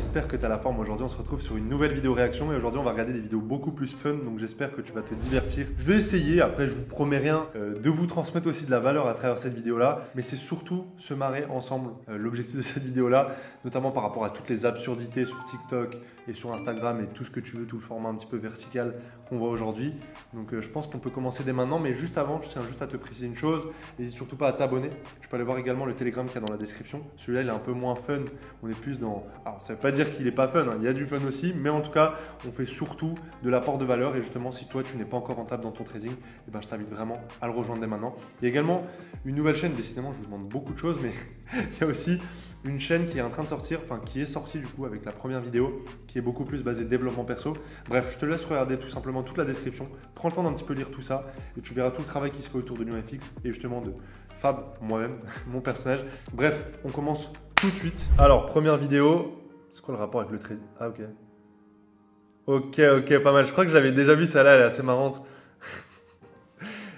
j'espère que tu as la forme. Aujourd'hui, on se retrouve sur une nouvelle vidéo réaction et aujourd'hui, on va regarder des vidéos beaucoup plus fun. Donc, j'espère que tu vas te divertir. Je vais essayer, après, je vous promets rien, de vous transmettre aussi de la valeur à travers cette vidéo-là. Mais c'est surtout se marrer ensemble l'objectif de cette vidéo-là, notamment par rapport à toutes les absurdités sur TikTok et sur Instagram et tout ce que tu veux, tout le format un petit peu vertical qu'on voit aujourd'hui. Donc, je pense qu'on peut commencer dès maintenant. Mais juste avant, je tiens juste à te préciser une chose. N'hésite surtout pas à t'abonner. Tu peux aller voir également le Telegram qu'il y a dans la description. Celui-là, il est un peu moins fun. On est plus dans... Alors, ça ne veut pas dire qu'il n'est pas fun, hein. Il y a du fun aussi, mais en tout cas, on fait surtout de l'apport de valeur. Et justement, si toi, tu n'es pas encore rentable dans ton trading, eh ben, je t'invite vraiment à le rejoindre dès maintenant. Il y a également une nouvelle chaîne. Décidément, je vous demande beaucoup de choses, mais il y a aussi une chaîne qui est en train de sortir, enfin qui est sortie du coup avec la première vidéo, qui est beaucoup plus basée développement perso. Bref, je te laisse regarder tout simplement toute la description. Prends le temps d'un petit peu lire tout ça et tu verras tout le travail qui se fait autour de NewFX et justement de Fab, moi-même, mon personnage. Bref, on commence tout de suite. Alors, première vidéo. C'est quoi le rapport avec le trading? Ah, ok. Ok, pas mal. Je crois que je l'avais déjà vu, celle-là, elle est assez marrante.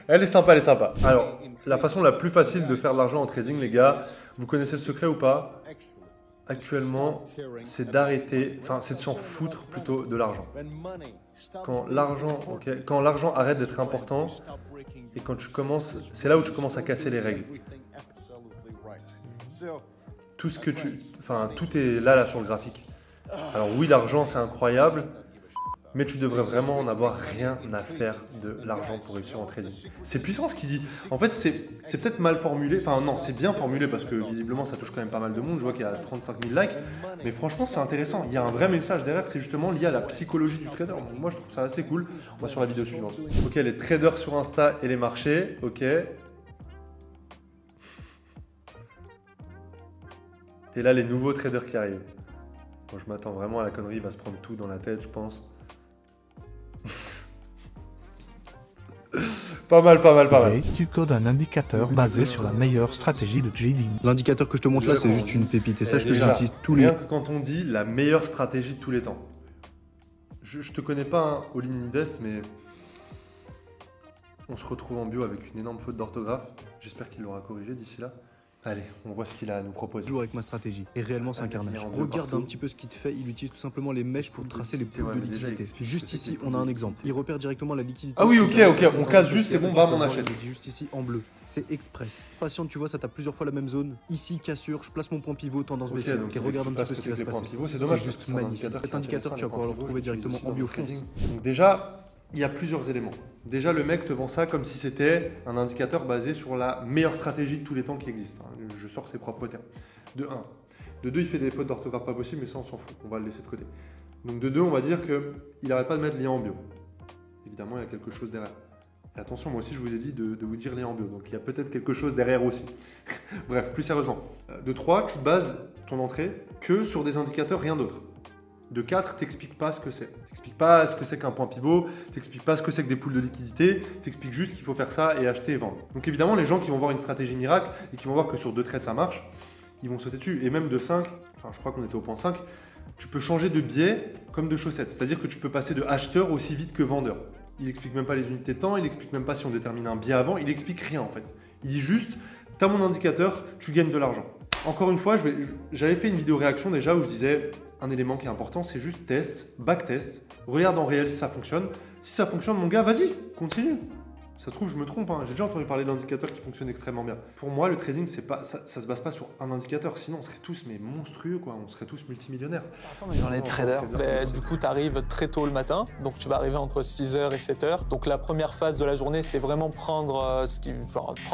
Elle est sympa, elle est sympa. Alors, la façon la plus facile de faire de l'argent en trading, les gars, vous connaissez le secret ou pas? Actuellement, c'est d'arrêter, enfin, c'est de s'en foutre plutôt de l'argent. Quand l'argent arrête d'être important et quand tu commences, c'est là où tu commences à casser les règles. Tout est là sur le graphique. Alors oui, l'argent c'est incroyable, mais tu devrais vraiment en avoir rien à faire de l'argent pour réussir en trading. C'est puissant ce qu'il dit. En fait, c'est peut-être mal formulé. Enfin non, c'est bien formulé parce que visiblement ça touche quand même pas mal de monde. Je vois qu'il y a 35 000 likes. Mais franchement, c'est intéressant. Il y a un vrai message derrière. C'est justement lié à la psychologie du trader. Donc, moi, je trouve ça assez cool. On va sur la vidéo suivante. Ok, les traders sur Insta et les marchés. Ok. Et là, les nouveaux traders qui arrivent. Bon, je m'attends vraiment à la connerie. Il va se prendre tout dans la tête, je pense. Pas mal. Tu codes un indicateur basé sur la meilleure stratégie de trading. L'indicateur que je te montre là, c'est juste une pépite. Et sache que déjà, j'utilise tous les... Rien que quand on dit la meilleure stratégie de tous les temps. Je te connais pas, hein, All In Invest, mais on se retrouve en bio avec une énorme faute d'orthographe. J'espère qu'il l'aura corrigé d'ici là. Allez, on voit ce qu'il a à nous proposer. Joue avec ma stratégie. Et réellement, c'est un carnage. Regarde un petit peu ce qu'il te fait. Il utilise tout simplement les mèches pour tracer les poules de liquidité. Juste ici, on a un exemple. Il repère directement la liquidité. Ah oui, ok. On casse juste, c'est bon, bam, on achète. Juste ici, en bleu. C'est express. Patiente, tu vois, ça tape plusieurs fois la même zone. Ici, cassure, je place mon point pivot, tendance baissière. Donc regarde un petit peu ce qui va se passer. C'est dommage, juste magnifique. Cet indicateur, tu vas pouvoir le retrouver directement en biofonce. Donc déjà, il y a plusieurs éléments. Déjà, le mec te vend ça comme si c'était un indicateur basé sur la meilleure stratégie de tous les temps qui existe. Je sors ses propres termes. De 1. De 2, il fait des fautes d'orthographe pas possibles, mais ça, on s'en fout. On va le laisser de côté. Donc de 2, on va dire qu'il n'arrête pas de mettre lien en bio. Évidemment, il y a quelque chose derrière. Et attention, moi aussi, je vous ai dit de vous dire lien en bio. Donc il y a peut-être quelque chose derrière aussi. Bref, plus sérieusement. De 3, tu bases ton entrée que sur des indicateurs, rien d'autre. De 4, t'expliques pas ce que c'est. T'expliques pas ce que c'est qu'un point pivot, t'expliques pas ce que c'est que des poules de liquidité, t'expliques juste qu'il faut faire ça et acheter et vendre. Donc évidemment, les gens qui vont voir une stratégie miracle et qui vont voir que sur 2 trades ça marche, ils vont sauter dessus. Et même de 5, enfin je crois qu'on était au point 5, tu peux changer de biais comme de chaussettes. C'est-à-dire que tu peux passer de acheteur aussi vite que vendeur. Il explique même pas les unités de temps, il explique même pas si on détermine un biais avant, il explique rien en fait. Il dit juste, tu as mon indicateur, tu gagnes de l'argent. Encore une fois, j'avais fait une vidéo réaction déjà où je disais un élément qui est important, c'est juste test, backtest, regarde en réel si ça fonctionne. Si ça fonctionne, mon gars, vas-y, continue. Ça se trouve, je me trompe, hein. J'ai déjà entendu parler d'indicateurs qui fonctionnent extrêmement bien. Pour moi, le trading, ça se base pas sur un indicateur, sinon on serait tous monstrueux, quoi. On serait tous multimillionnaires. Ça ressemble à une journée de trader. Du coup, tu arrives très tôt le matin, donc tu vas arriver entre 6h et 7h. Donc la première phase de la journée, c'est vraiment prendre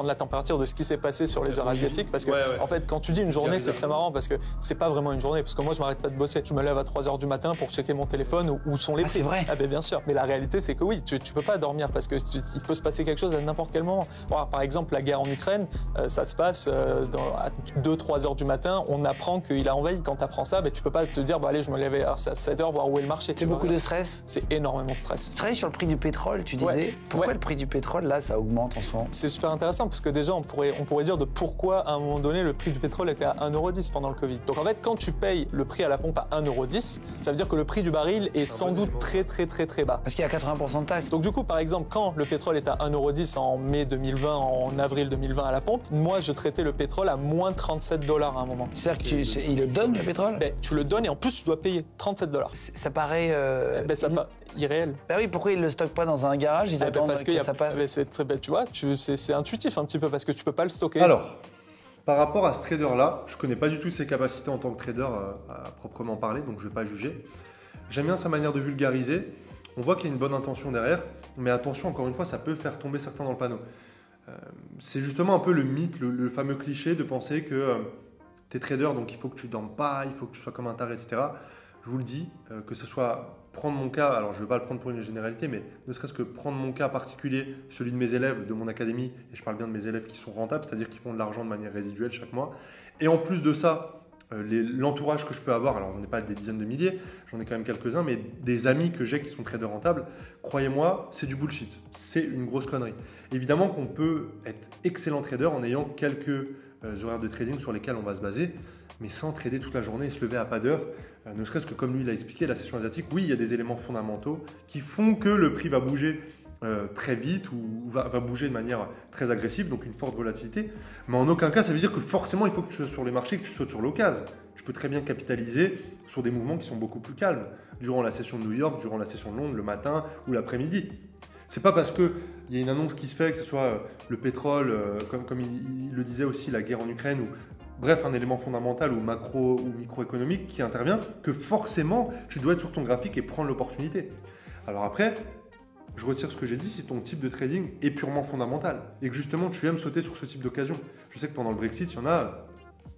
la température de ce qui s'est passé sur les heures asiatiques. Parce que, en fait, quand tu dis une journée, c'est très marrant parce que c'est pas vraiment une journée. Parce que moi, je m'arrête pas de bosser. Je me lève à 3h du matin pour checker mon téléphone où sont les prix. C'est vrai. Ah ben bien sûr. Mais la réalité, c'est que oui, tu peux pas dormir parce que il peut se passer quelque chose à n'importe quel moment. Bon, par exemple, la guerre en Ukraine, ça se passe à 2-3 heures du matin. On apprend qu'il a envahi. Quand tu apprends ça, ben, tu peux pas te dire allez, je me lève à 7 heures voir où est le marché. C'est beaucoup de stress. C'est énormément de stress. Tu travailles sur le prix du pétrole, tu disais. Pourquoi le prix du pétrole, là, ça augmente en ce moment? C'est super intéressant parce que déjà, on pourrait dire de pourquoi, à un moment donné, le prix du pétrole était à 1,10 € pendant le Covid. Donc en fait, quand tu payes le prix à la pompe à 1,10 €, ça veut dire que le prix du baril est sans doute très bas. Parce qu'il y a 80% de taxes. Donc du coup, par exemple, quand le pétrole est à à 1,10 € en mai 2020, en avril 2020 à la pompe. Moi, je traitais le pétrole à moins 37 $ à un moment. C'est-à-dire qu'il le donne, le pétrole? Ben, tu le donnes et en plus, tu dois payer 37 $. Ça paraît... irréel. Bah oui, pourquoi ils le stockent pas dans un garage? Ils attendent parce que ça passe. C'est très bête, tu vois, c'est intuitif un petit peu parce que tu peux pas le stocker. Alors, par rapport à ce trader-là, je connais pas du tout ses capacités en tant que trader à proprement parler, donc je vais pas juger. J'aime bien sa manière de vulgariser. On voit qu'il y a une bonne intention derrière, mais attention, encore une fois, ça peut faire tomber certains dans le panneau. C'est justement un peu le mythe, le fameux cliché de penser que tu es trader, donc il faut que tu dormes pas, il faut que tu sois comme un taré, etc. Je vous le dis, que ce soit prendre mon cas, alors je ne vais pas le prendre pour une généralité, mais ne serait-ce que prendre mon cas particulier, celui de mes élèves de mon académie, et je parle bien de mes élèves qui sont rentables, c'est-à-dire qui font de l'argent de manière résiduelle chaque mois, et en plus de ça, l'entourage que je peux avoir, alors j'en ai pas des dizaines de milliers, j'en ai quand même quelques-uns, mais des amis que j'ai qui sont traders rentables, croyez-moi, c'est du bullshit, c'est une grosse connerie. Évidemment qu'on peut être excellent trader en ayant quelques horaires de trading sur lesquels on va se baser, mais sans trader toute la journée et se lever à pas d'heure, ne serait-ce que comme lui l'a expliqué, la session asiatique, oui, il y a des éléments fondamentaux qui font que le prix va bouger très vite ou va bouger de manière très agressive, donc une forte volatilité. Mais en aucun cas, ça veut dire que forcément, il faut que tu sois sur les marchés, que tu sautes sur l'occasion. Tu peux très bien capitaliser sur des mouvements qui sont beaucoup plus calmes, durant la session de New York, durant la session de Londres, le matin ou l'après-midi. C'est pas parce qu'il y a une annonce qui se fait, que ce soit le pétrole, comme il le disait aussi, la guerre en Ukraine, ou bref, un élément fondamental ou macro ou microéconomique qui intervient, que forcément, tu dois être sur ton graphique et prendre l'opportunité. Alors après, je retire ce que j'ai dit, si ton type de trading est purement fondamental et que justement tu aimes sauter sur ce type d'occasion. Je sais que pendant le Brexit, il y en a,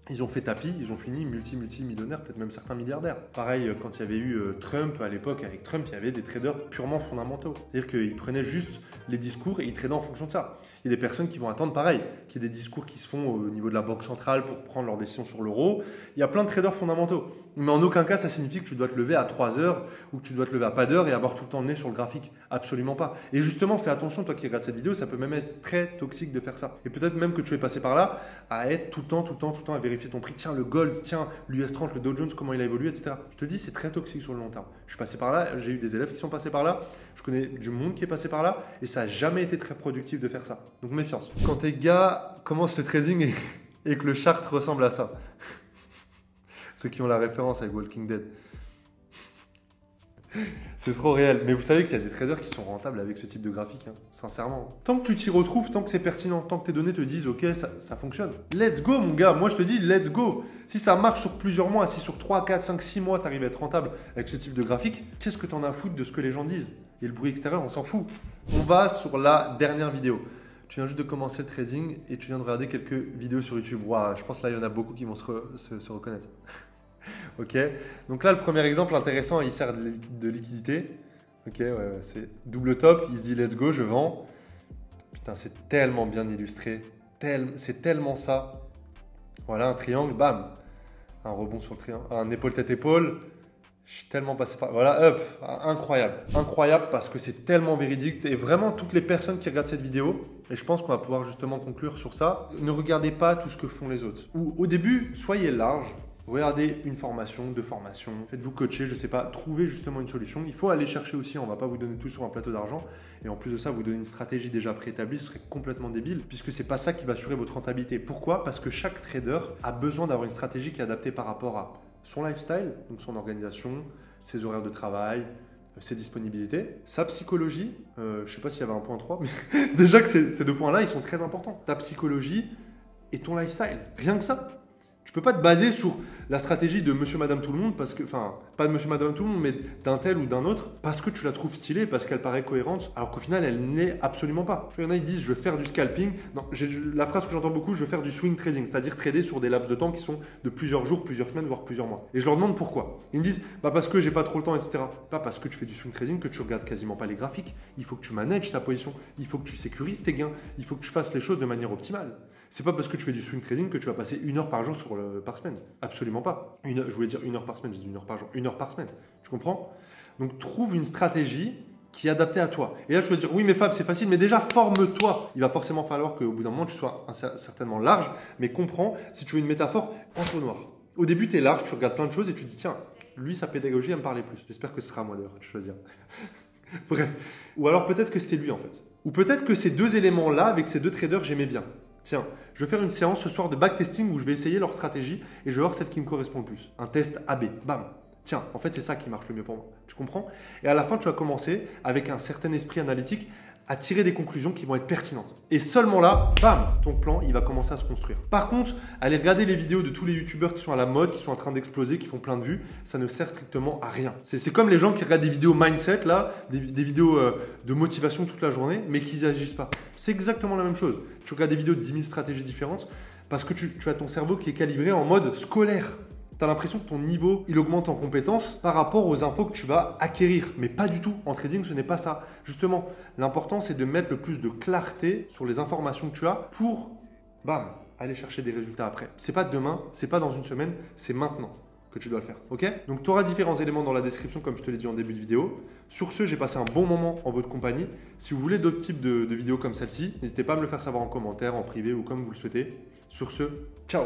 ils ont fait tapis, ils ont fini multi-millionnaires, peut-être même certains milliardaires. Pareil, quand il y avait eu Trump à l'époque, avec Trump, il y avait des traders purement fondamentaux. C'est-à-dire qu'ils prenaient juste les discours et ils tradaient en fonction de ça. Il y a des personnes qui vont attendre pareil, qu'il y ait des discours qui se font au niveau de la banque centrale pour prendre leurs décisions sur l'euro. Il y a plein de traders fondamentaux. Mais en aucun cas, ça signifie que tu dois te lever à 3 heures ou que tu dois te lever à pas d'heure et avoir tout le temps le nez sur le graphique. Absolument pas. Et justement, fais attention, toi qui regardes cette vidéo, ça peut même être très toxique de faire ça. Et peut-être même que tu es passé par là à être tout le temps à vérifier ton prix. Tiens, le gold, tiens, l'US 30, le Dow Jones, comment il a évolué, etc. Je te dis, c'est très toxique sur le long terme. Je suis passé par là, j'ai eu des élèves qui sont passés par là, je connais du monde qui est passé par là et ça n'a jamais été très productif de faire ça. Donc méfiance. Quand tes gars commencent le trading et que le chart ressemble à ça. Ceux qui ont la référence avec Walking Dead. C'est trop réel. Mais vous savez qu'il y a des traders qui sont rentables avec ce type de graphique, hein, sincèrement. Tant que tu t'y retrouves, tant que c'est pertinent, tant que tes données te disent « Ok, ça fonctionne ». Let's go, mon gars. Moi, je te dis « Let's go ». Si ça marche sur plusieurs mois, si sur 3, 4, 5, 6 mois, tu arrives à être rentable avec ce type de graphique, qu'est-ce que tu en as à foutre de ce que les gens disent? Et le bruit extérieur, on s'en fout. On va sur la dernière vidéo. Tu viens juste de commencer le trading et tu viens de regarder quelques vidéos sur YouTube. Waouh, je pense que là, il y en a beaucoup qui vont se reconnaître. Ok, donc là, le premier exemple intéressant, il sert de liquidité. Ok, ouais, c'est double top. Il se dit let's go, je vends. Putain, c'est tellement bien illustré. C'est tellement ça. Voilà, un triangle, bam. Un rebond sur le triangle, un épaule tête épaule. Je suis tellement passé par... Voilà, hop, incroyable. Incroyable parce que c'est tellement véridique. Et vraiment, toutes les personnes qui regardent cette vidéo, et je pense qu'on va pouvoir justement conclure sur ça, ne regardez pas tout ce que font les autres. Ou au début, soyez large. Regardez une formation, 2 formations, faites-vous coacher, je ne sais pas, trouvez justement une solution. Il faut aller chercher aussi, on ne va pas vous donner tout sur un plateau d'argent. Et en plus de ça, vous donner une stratégie déjà préétablie, ce serait complètement débile, puisque ce n'est pas ça qui va assurer votre rentabilité. Pourquoi? Parce que chaque trader a besoin d'avoir une stratégie qui est adaptée par rapport à son lifestyle, donc son organisation, ses horaires de travail, ses disponibilités, sa psychologie, je ne sais pas s'il y avait un point 3, mais déjà que ces 2 points-là, ils sont très importants. Ta psychologie et ton lifestyle, rien que ça. Tu ne peux pas te baser sur la stratégie de monsieur, madame, tout le monde, parce que, enfin, pas de monsieur, madame, tout le monde, mais d'un tel ou d'un autre, parce que tu la trouves stylée, parce qu'elle paraît cohérente, alors qu'au final, elle n'est absolument pas. Il y en a, ils disent, je vais faire du scalping. Non, la phrase que j'entends beaucoup, je vais faire du swing trading, c'est-à-dire trader sur des laps de temps qui sont de plusieurs jours, plusieurs semaines, voire plusieurs mois. Et je leur demande pourquoi. Ils me disent, bah parce que j'ai pas trop le temps, etc. Pas parce que tu fais du swing trading que tu regardes quasiment pas les graphiques. Il faut que tu manages ta position, il faut que tu sécurises tes gains, il faut que tu fasses les choses de manière optimale. C'est pas parce que tu fais du swing trading que tu vas passer 1 heure par jour par semaine. Absolument pas. Je voulais dire 1 heure par semaine, j'ai dit 1 heure par jour. 1 heure par semaine. Tu comprends? Donc trouve une stratégie qui est adaptée à toi. Et là, je vais dire, oui, mais Fab, c'est facile, mais déjà forme-toi. Il va forcément falloir qu'au bout d'un moment, tu sois certainement large, mais comprends, si tu veux une métaphore, entonnoir. Au début, tu es large, tu regardes plein de choses et tu te dis, tiens, lui, sa pédagogie, elle me parlait plus. J'espère que ce sera à moi d'ailleurs que tu choisiras. Bref. Ou alors peut-être que c'était lui en fait. Ou peut-être que ces deux éléments-là, avec ces deux traders, j'aimais bien. Tiens, je vais faire une séance ce soir de backtesting où je vais essayer leur stratégie et je vais voir celle qui me correspond le plus. Un test AB. Bam. Tiens, en fait, c'est ça qui marche le mieux pour moi. Tu comprends? Et à la fin, tu vas commencer, avec un certain esprit analytique, à tirer des conclusions qui vont être pertinentes. Et seulement là, bam, ton plan, il va commencer à se construire. Par contre, aller regarder les vidéos de tous les youtubeurs qui sont à la mode, qui sont en train d'exploser, qui font plein de vues, ça ne sert strictement à rien. C'est comme les gens qui regardent des vidéos mindset, là, des vidéos de motivation toute la journée, mais qui n'agissent pas. C'est exactement la même chose. Tu regardes des vidéos de 10 000 stratégies différentes parce que tu as ton cerveau qui est calibré en mode scolaire. Tu as l'impression que ton niveau, il augmente en compétences par rapport aux infos que tu vas acquérir. Mais pas du tout. En trading, ce n'est pas ça. Justement, l'important, c'est de mettre le plus de clarté sur les informations que tu as pour, bam, aller chercher des résultats après. C'est pas demain, c'est pas dans une semaine, c'est maintenant que tu dois le faire. Ok? Donc, tu auras différents éléments dans la description, comme je te l'ai dit en début de vidéo. Sur ce, j'ai passé un bon moment en votre compagnie. Si vous voulez d'autres types de vidéos comme celle-ci, n'hésitez pas à me le faire savoir en commentaire, en privé ou comme vous le souhaitez. Sur ce, ciao!